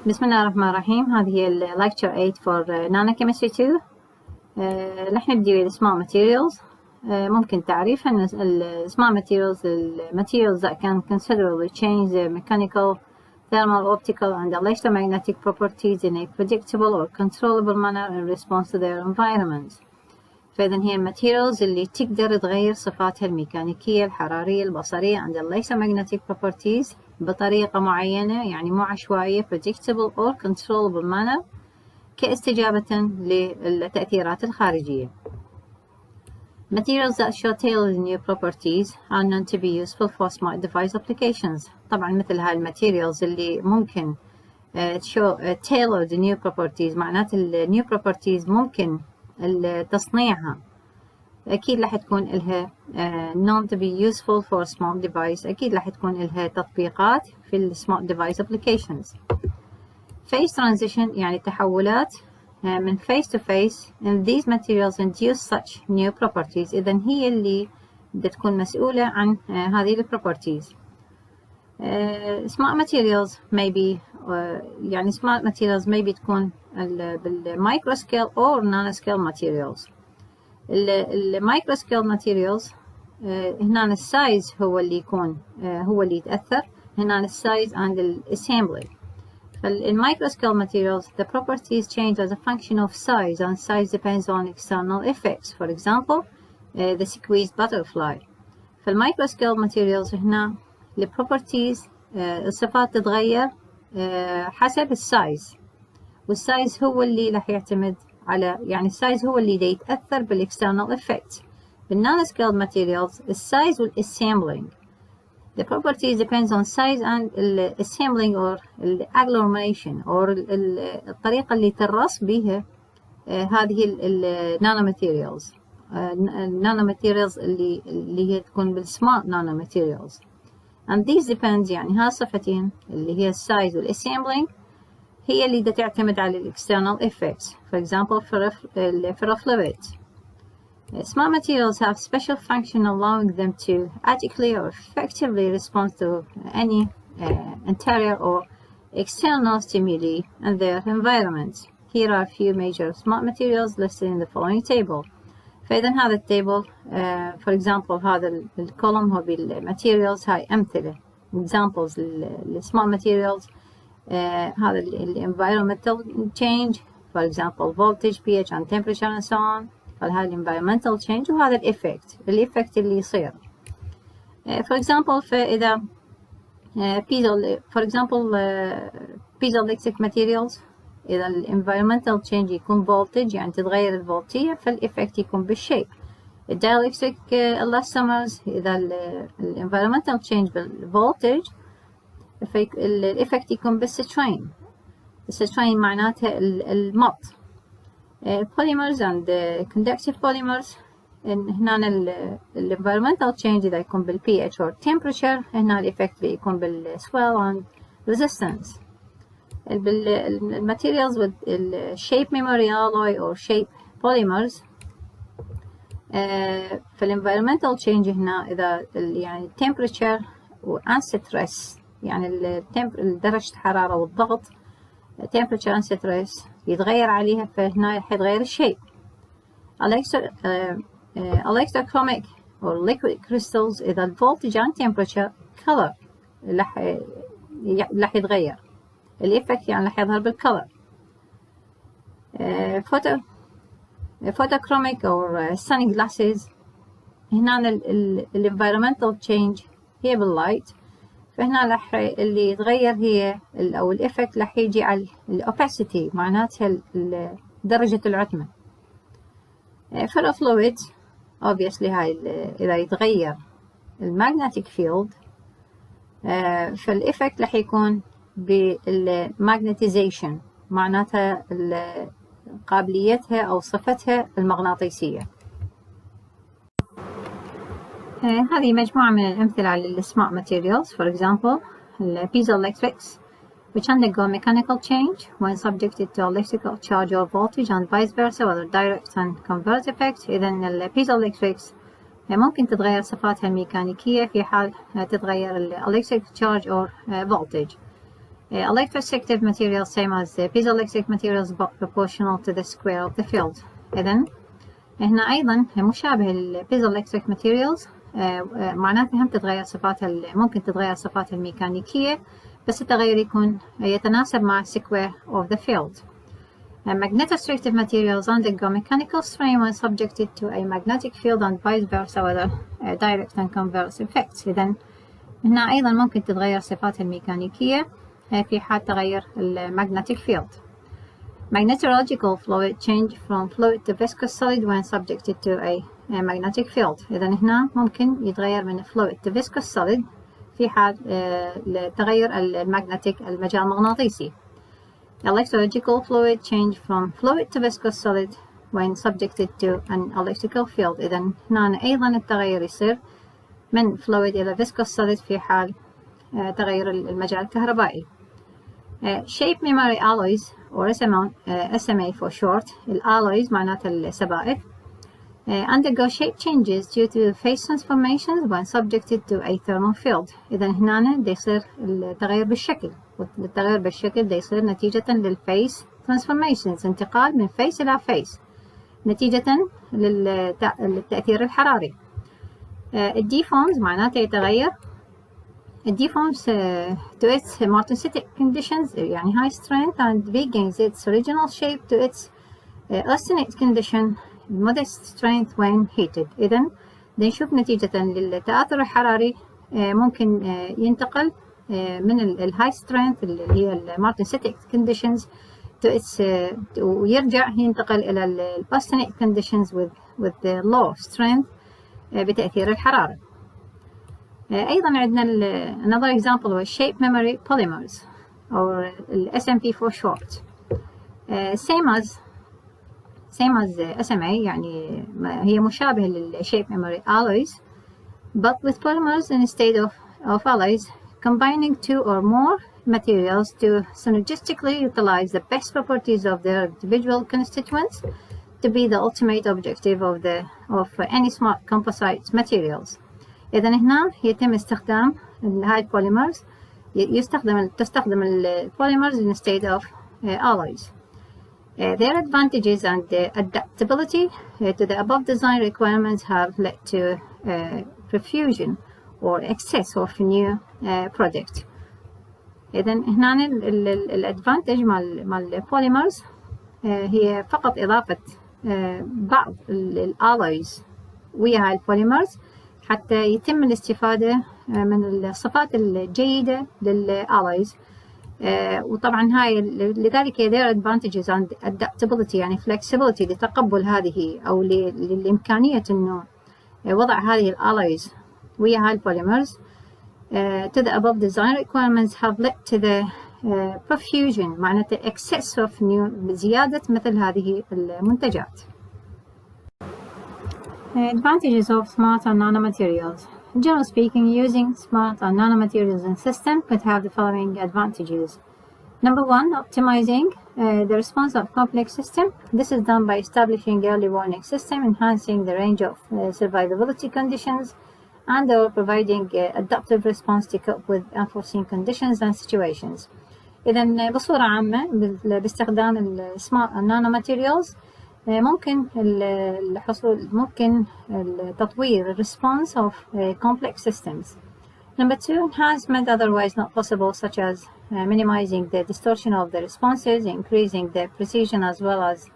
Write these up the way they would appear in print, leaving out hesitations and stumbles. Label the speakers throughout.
Speaker 1: بسم الله الرحمن الرحيم. هذه هي lecture 8 for Nanochemistry 2. رح نبدي بالسمall materials. ممكن تعريف أن small materials materials that can considerably change their mechanical, thermal, optical and electromagnetic properties in a predictable or controllable manner in response to their environment. فإذا هي الماتيريالز اللي تقدر تغير صفاتها الميكانيكية، الحرارية، البصرية and electromagnetic properties بطريقة معينة، يعني مو عشوائية predictable or controllable manner كاستجابة للتأثيرات الخارجية. Materials that show tailored new properties are known to be useful for smart device applications. طبعا مثل هاي الماتيريالز اللي ممكن show tailored new properties، معناته ال new properties ممكن تصنيعها أكيد راح تكون إلها known to be useful for smart device، أكيد راح تكون إلها تطبيقات في ال smart device applications. Phase transition يعني تحولات من face to face and these materials induce such new properties. إذن هي اللي بدها تكون مسؤولة عن هذه ال properties. Smart materials maybe يعني smart materials maybe تكون بال micro scale or nano scale materials. ال micro scale materials هنا السايز هو اللي يكون هو اللي يتأثر، هنا السايز and الاسامبلي. فال micro scale materials the properties change as a function of size and size depends on external effects. For example the squeezed butterfly. فال micro scale materials هنا ال properties الصفات تتغير حسب السايز، والسايز هو اللي راح يعتمد على، يعني السايز هو اللي يتأثر بالاكسترنال افكت. بالنانو سكيل ماتيريالز السايز والاسامبلينج the properties depends on size and assembling or agglomeration or الطريقة اللي ترص بها هذه النانو ماتيريالز، النانو ماتيريالز اللي هي تكون بالسمارت نانو ماتيريالز and these depends يعني ها صفتين اللي هي السايز والاسامبلينج هي اللي تعتمد على ال external effects. For example ferrofluids. Smart materials have special function allowing them to adequately or effectively respond to any interior or external stimuli and their environment. Here are a few major smart materials listed in the following table. فإذا هذا التيبل for example هذا الكولوم هو بالmaterials، هاي أمثلة examples للsmart materials. هذا ال environmental change for example voltage, pH and temperature and so on. فهذا ال environmental change وهذا ال effect اللي يصير. For example فإذا for example piezoelectric materials إذا ال environmental change يكون voltage يعني تتغير الفولتية، فالإفكت يكون بالشيب. ال dielectric elastomers إذا ال environmental change بالvoltage الإفكت يكون بالسترين. السترين معناتها المط. polymers and conductive polymers هنا ال environmental change إذا يكون بال pH or temperature، هنا الإفكت يكون بال swell and resistance. materials with shape memory alloy or shape polymers في environmental change هنا إذا يعني temperature and stress يعني درجة الحرارة والضغط temperature and stress يتغير عليها، فهنا حيتغير الشيب. electrochromic or liquid crystals إذا voltage and temperature color راح يتغير الإفكت، يعني راح يظهر بالcolor. photochromic or sunny glasses هنا ال environmental change هي باللايت، فهنا راح اللي يتغير هي أو الإفكت راح يجي على الأوباسيتي معناتها درجة العتمة. ferrofluids obviously هاي إذا يتغير المagnetic field فالإفكت راح يكون بالماغنتيزيشن معناتها قابليتها أو صفتها المغناطيسية. هذه مجموعة من الأمثلة على ال smart materials. For example piezoelectrics which undergo mechanical change when subjected to electrical charge or voltage and vice versa whether direct and converse effect. إذا ال piezoelectrics ممكن تتغير صفاتها الميكانيكية في حال تتغير ال electric charge or voltage. electrostatic materials same as piezoelectric materials but proportional to the square of the field. إذن هنا أيضا مشابه ال piezoelectric materials، معناتها هم تتغير صفاتها، ممكن تتغير صفاتها الميكانيكية، بس التغير يكون يتناسب مع square of the field. Magnetostrictive materials undergo mechanical strain when subjected to a magnetic field and vice versa with a direct and converse effects. إذن هنا أيضا ممكن تتغير صفاتها الميكانيكية في حال تغير magnetic field. Magnetological fluid change from fluid to viscous solid when subjected to a magnetic field. إذن هنا ممكن يتغير من fluid to viscous solid في حال تغير المagnetic المجال المغناطيسي. Electrological fluid change from fluid to viscous solid when subjected to an electrical field. إذن هنا أيضا التغير يصير من fluid إلى viscous solid في حال تغير المجال الكهربائي. Shape memory alloys or SMA for short. الalloys معناتها السبائك undergo shape changes due to phase transformations when subjected to a thermal field. إذا هنا دا يصير التغير بالشكل، والتغير بالشكل دا يصير نتيجة للphase transformations، انتقال من phase إلى phase نتيجة للتأثير الحراري. الdeforms معناته يتغير deforms to its martensitic conditions يعني high strength and regains its original shape to its austenite condition modest strength when heated. إذن نشوف نتيجة للتأثر الحراري ممكن ينتقل من ال high strength اللي هي ال martensitic conditions to its ويرجع ينتقل إلى ال austenite conditions with the low strength بتأثير الحرارة. أيضا عندنا another example هو shape memory polymers or SMP for short. same as SMA يعني هي مشابهة لل shape memory alloys but with polymers instead of alloys, combining two or more materials to synergistically utilize the best properties of their individual constituents to be the ultimate objective of any smart composite materials. إذا هنا يتم استخدام هاي polymers تستخدم polymers instead of alloys. Their advantages and adaptability to the above design requirements have led to profusion or excess of new product. إذا هنا الادفانتج مال polymers هي فقط إضافة بعض الالويز ويا هاي البوليمرز حتى يتم الاستفادة من الصفات الجيدة للالويز. وطبعا هاي لذلك their advantages and adaptability يعني flexibility لتقبل هذه أو للإمكانية إنه وضع هذه الالويز ويا هاي البوليمرز to the above design requirements have led to the profusion معناته excess of new زيادة مثل هذه المنتجات. Advantages of smart and nanomaterials. Generally speaking, using smart and nanomaterials in system could have the following advantages. Number one, optimizing the response of complex system. This is done by establishing early warning system, enhancing the range of survivability conditions, and or providing adaptive response to cope with unforeseen conditions and situations. إذا بصورة عامة باستخدام السمارت nanomaterials ممكن تطوير response of complex systems. Number two, enhancement otherwise not possible, such as minimizing the distortion of the responses, increasing the precision, as well as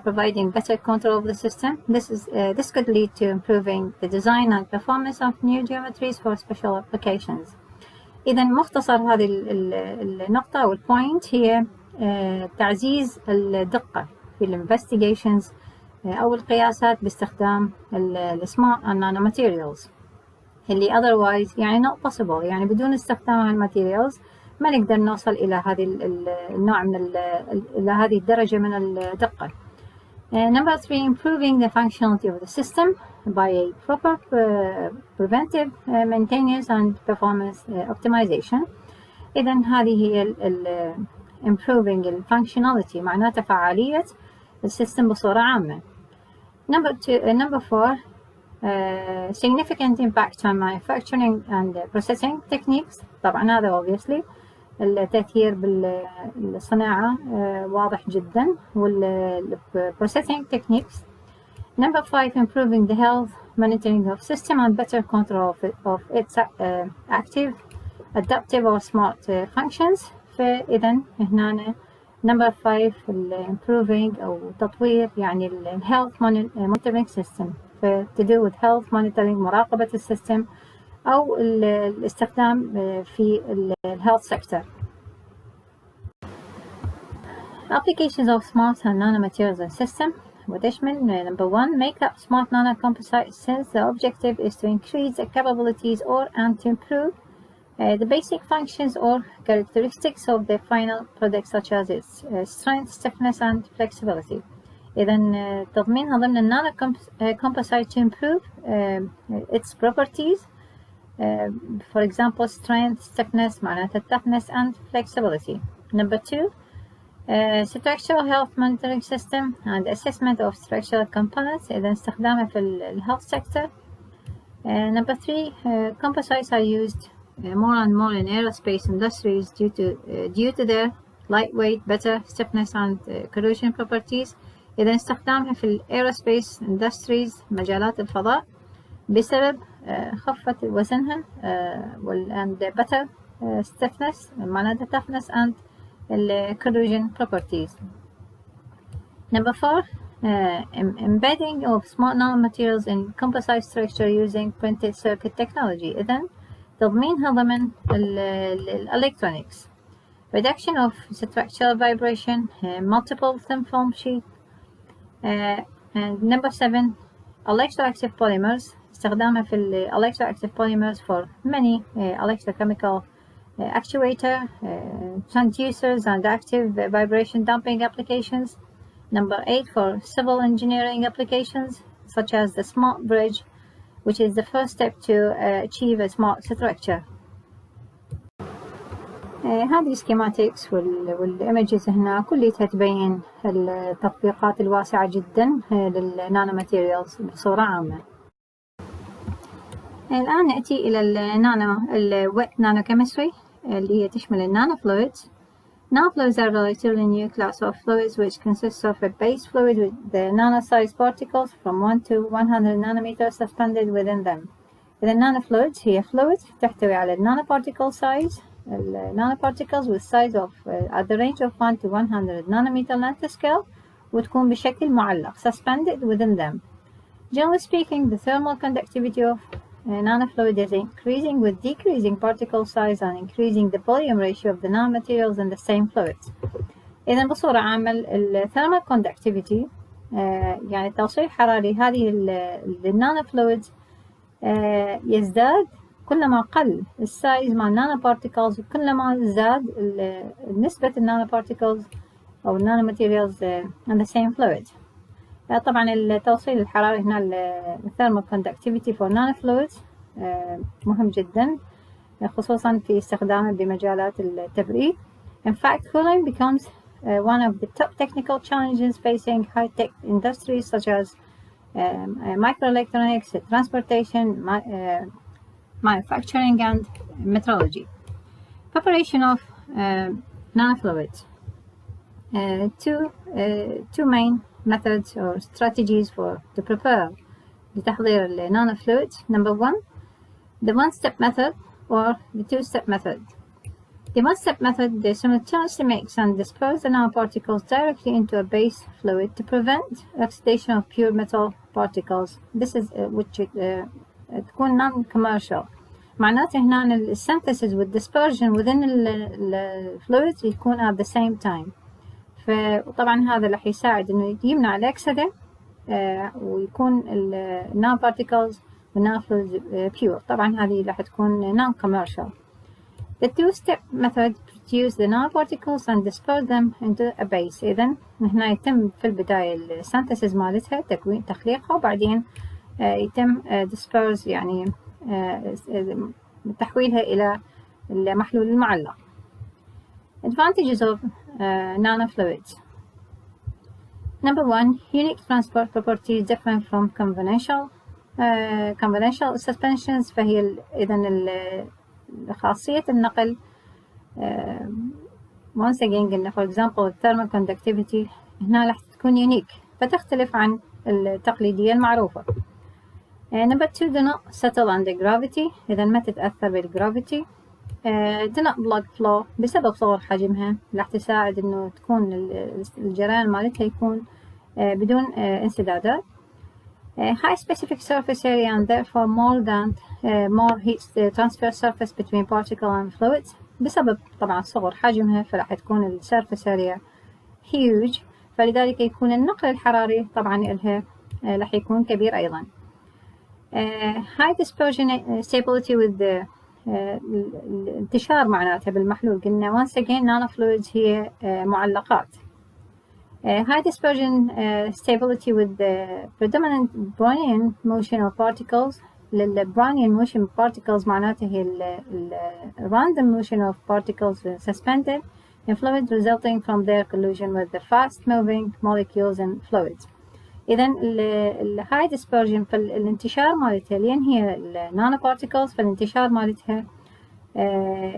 Speaker 1: providing better control of the system. This could lead to improving the design and performance of new geometries for special applications. إذا مختصر هذه النقطة أو البوينت هي تعزيز الدقة في الانفستيجيشنز أو القياسات باستخدام السمارت nanomaterials اللي otherwise يعني not possible، يعني بدون استخدام الماتيريالز ما نقدر نوصل إلى هذه النوع من إلى هذه الدرجة من الدقة. Number three, improving the functionality of the system by a proper preventive maintenance and performance optimization. إذا هذه هي improving the functionality معناتها فعالية السيستم بصورة عامة. Number four, significant impact on manufacturing and processing techniques. طبعا هذا obviously التأثير بالصناعة واضح جدا processing techniques. Number 5, improving the health monitoring of system and better control of its active, adaptive or smart functions. فإذا هنا number 5 improving أو تطوير يعني health monitoring system to do with health monitoring مراقبة السيستم أو الاستخدام في health sector. Applications of smart and nanomaterials and system وتشمل number 1, make up smart nanocomposites since the objective is to increase the capabilities and to improve the basic functions or characteristics of the final product such as its strength, stiffness and flexibility. إذا تضمينها ضمن النانو composite to improve its properties, for example strength, stiffness معناتها toughness and flexibility. Number 2, structural health monitoring system and assessment of structural components إذا استخدامها في health sector. Number 3, composites are used more and more in aerospace industries due to their lightweight, better stiffness and corrosion properties. إذا استخدامها في aerospace industries مجالات الفضاء بسبب خفة وزنها and better stiffness معناتها toughness and corrosion properties. Number 4, embedding of smart nanomaterials in composite structure using printed circuit technology. إذن تضمينها ضمن electronics. Reduction of structural vibration, multiple thin film sheet. And number 7, electroactive polymers. استخدامها في electroactive polymers for many electrochemical actuator, transducers and active vibration damping applications. Number 8, for civil engineering applications such as the smart bridge, which is the first step to achieve a smart structure. هذه schematics والimages هنا كلها تبين التطبيقات الواسعة جدا للنانو ماتيريالز بصورة عامة. الآن نأتي إلى wet nanochemistry اللي هي تشمل nanofluids. Nanofluids are a relatively new class of fluids which consists of a base fluid with the nano-sized particles from 1 to 100 nanometers suspended within them. إذا nanofluids هي fluid تحتوي على nanoparticle size, nanoparticles with size of at the range of 1 to 100 nanometer length scale وتكون بشكل معلق suspended within them. Generally speaking, the thermal conductivity of nanofluid is increasing with decreasing particle size and increasing the volume ratio of the nanomaterials in the same fluids. إذا بصورة عامة thermal conductivity يعني التوصيل الحراري هذه النانوفلويدز يزداد كلما قل السايز مع النانوبارتيكلز وكلما زاد نسبة النانوبارتيكلز أو النانوماتيريالز in the same fluid. طبعا التوصيل الحراري هنا thermal conductivity for nanofluids مهم جدا خصوصا في استخدامه بمجالات التبريد. In fact, cooling becomes one of the top technical challenges facing high-tech industries such as microelectronics, transportation, manufacturing and metrology. Preparation of nanofluids. Two main methods or strategies to prepare لتحضير nanofluids. Number 1, the one-step method or the two-step method. The one-step method simultaneously makes and disperses the nanoparticles directly into a base fluid to prevent oxidation of pure metal particles. This is which تكون non-commercial. معناته هنا السynthesis والdispersion within the fluids يكون at the same time. فطبعا هذا راح يساعد انه يمنع الاكسدة ويكون nanoparticles والنانofluids pure. طبعا هذه راح تكون non-commercial. The two-step method produce the nanoparticles and disperse them into a base. إذن هنا يتم في البداية السynthesis مالتها تخليقها وبعدين يتم disperse يعني تحويلها إلى المحلول المعلق. Advantages of nanofluids. Number 1, unique transport properties different from conventional suspensions. فهي إذن خاصية النقل once again قلنا for example thermal conductivity هنا راح تكون unique فتختلف عن التقليدية المعروفة. number 2 do not settle under gravity إذا ما تتأثر بالجرافيتي. do not block flow بسبب صغر حجمها راح تساعد إنه تكون الجريان مالتها يكون بدون انسدادات. high specific surface area and therefore more heat transfer surface between particle and fluids بسبب طبعا صغر حجمها فراح تكون ال surface area huge فلذلك يكون النقل الحراري طبعا إلها راح يكون كبير أيضا. high dispersion stability with the الانتشار معناتها بالمحلول قلنا once again nanofluids هي معلقات. high dispersion stability with the predominant Brownian motion of particles. Brownian motion of particles معناته هي random motion of particles suspended in fluid resulting from their collision with the fast moving molecules in fluids. إذا ال high dispersion فالانتشار مالتها لأن هي النانو particles فالانتشار مالتها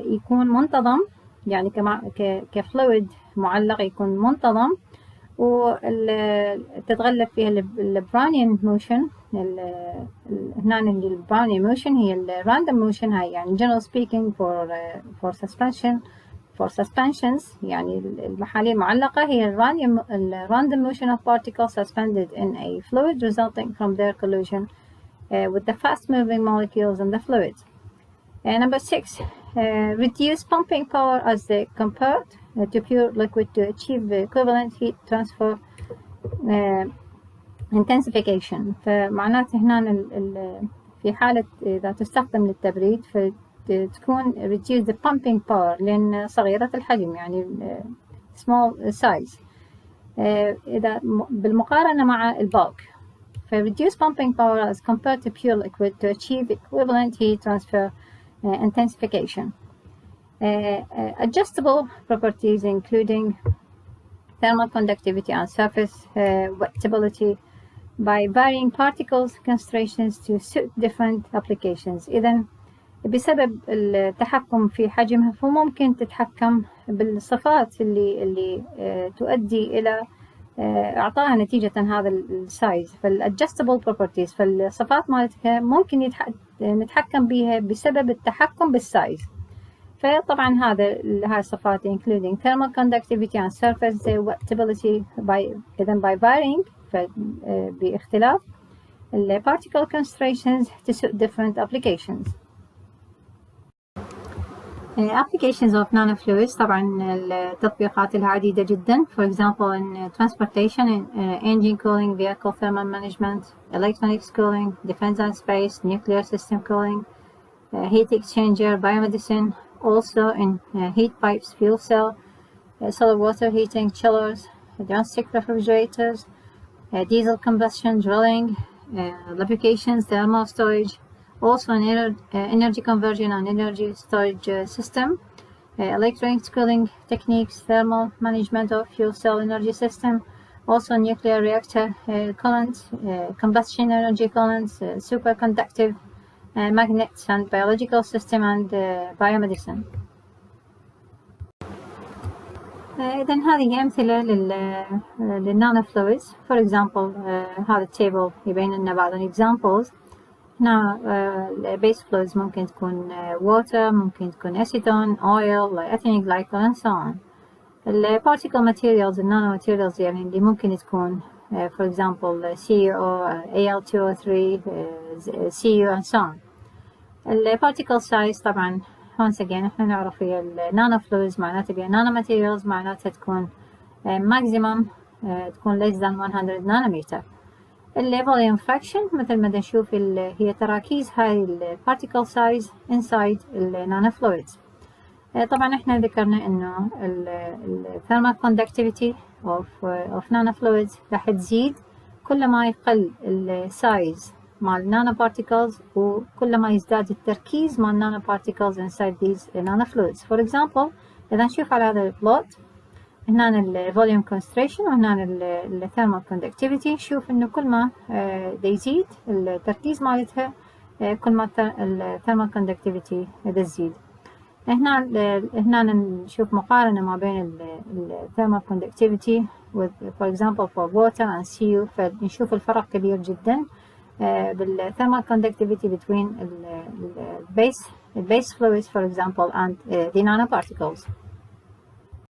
Speaker 1: يكون منتظم يعني كفلويد معلق يكون منتظم وتتغلب فيها البرانيان موشن. هنا البرانيان موشن هي الراندوم موشن هاي يعني general speaking for suspensions يعني المحاليل المعلقة هي random motion of particles suspended in a fluid resulting from their collision with the fast moving molecules in the fluid. Number 6 reduce pumping power as they compared to pure liquid to achieve the equivalent heat transfer intensification. فمعناته هنا في حالة إذا تستخدم للتبريد فتكون reduce the pumping power لأن صغيرة الحجم يعني small size إذا بالمقارنة مع البالك reduce pumping power as compared to pure liquid to achieve equivalent heat transfer intensification. Adjustable properties including thermal conductivity and surface wettability by varying particles concentrations to suit different applications. إذن بسبب التحكم في حجمها فممكن تتحكم بالصفات اللي تؤدي إلى إعطائها نتيجة هذا السايز. فالadjustable properties فالصفات مالتها ممكن نتحكم بها بسبب التحكم بالسايز. فطبعا هاي الصفات including thermal conductivity and surface wettability by varying باختلاف particle concentrations to suit different applications. applications of nanofluids طبعا التطبيقات العديدة جدا for example in transportation engine cooling vehicle thermal management electronics cooling defense and space nuclear system cooling heat exchanger biomedicine also in heat pipes fuel cell solid water heating chillers domestic refrigerators diesel combustion drilling lubrications thermal storage also in energy conversion and energy storage system, electronics cooling techniques, thermal management of fuel cell energy system, also nuclear reactor coolants, combustion energy coolants, superconductive magnets and biological system and biomedicine. إذا هذه أمثلة للنانofluids. For example هذا التيبل يبين لنا بعض examples. هنا base fluids ممكن تكون water ممكن تكون acetone, oil, ethylene glycol and so on. particle materials nano materials يعني اللي ممكن تكون for example CO, Al2O3, Cu and so on. particle size طبعا once again احنا نعرف هي nanofluids معناتها بها nanomaterials معناتها تكون maximum تكون less than 100 nanometer. volume fraction مثل ما نشوف هي تراكيز هاي particle size inside nanofluids. طبعا احنا ذكرنا انه thermal conductivity of nanofluids راح تزيد كل ما يقل السايز مال nanoparticles وكل ما يزداد التركيز مال nanoparticles inside these nanofluids. For example إذا نشوف على هذا البلوت هنا volume concentration وهنا thermal conductivity شوف إنه كل ما يزيد التركيز مالتها كل ما thermal conductivity تزيد. هنا نشوف مقارنة ما بين ال thermal conductivity with for example for water and CO. فنشوف الفرق كبير جدا بال thermal conductivity between the base fluids for example and the nanoparticles.